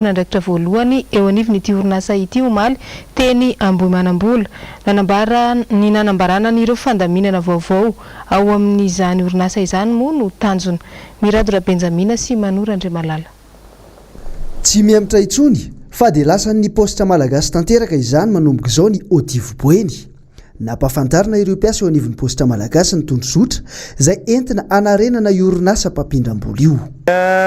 Nandraikitra voalohany eo anivon'ity orinasa ity omaly teny Ambohimanambola nanambarana n'ireo fandaminana vaovao ao amin'izany orinasa izany moa no tanjony. Miradora Benjamina sy Manora Andriamalala. Tsy miamitra intsony fa dia lasan'ny PAOSITRA Malagasy tanteraka izany manomboka izao ny OTIV BOENY. Nampafantarina ireo mpiasa eo anivon'ny PAOSITRA Malagasy ny tondrosotra izay entina anarenana orinasa mpampindram-bola io.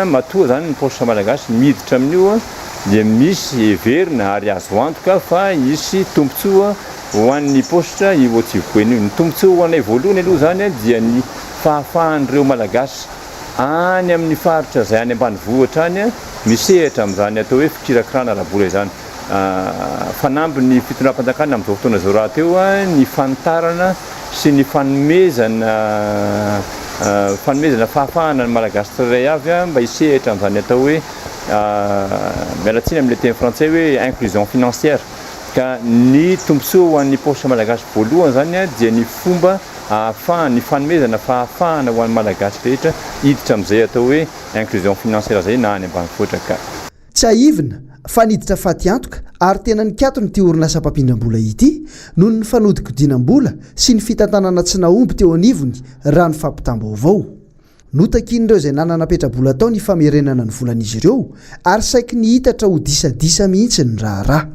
Matoa zany ny PAOSITRA Malagasy miditra amin'io dia misy heverina ary azo antoka fa misy tombontsoa ho an'ny PAOSITRA io OTIV BOENY. Ny tombontsoa ho anay voalohany aloha zany dia ny fahafahan'ireo Malagasy any amin'ny faritra izay any ambanivohitra any misehatra amin'izany atao hoe fikirakirana rabola izany. Fanamby ny fitondram-panjakana amin'izao fotoana izao raha teo ny fanitarana sy ny fanomezana fahafahana ny Malagasy tsirairay avy mba hisehatra amin'izany atao hoe mialatsiny amin'ny teny frantsay hoe inclusion financière. Ka ny tombontsoa ho an'ny PAOSITRA Malagasy voalohany zany dia ny fomba ahafahany fanomezana fahafahana ho an'ny Malagasy rehetra hiditra amin'izay atao hoe inclusion financière zay na any ambanivohitra ka. Tsy aivina fa niditra faty antoka ary tena nikatony ty orinasa mpampindram-bola ity noho ny fanodikodinam-bola sy ny fitantanana tsy nahomby teo anivony raha ny fampitam-baovao. Notakin'ireo izay nananapetra-bola tao ny famerenana ny volan'izy ireo ary saiky ny hitatra ho disadisa mihitsy ny raharaha.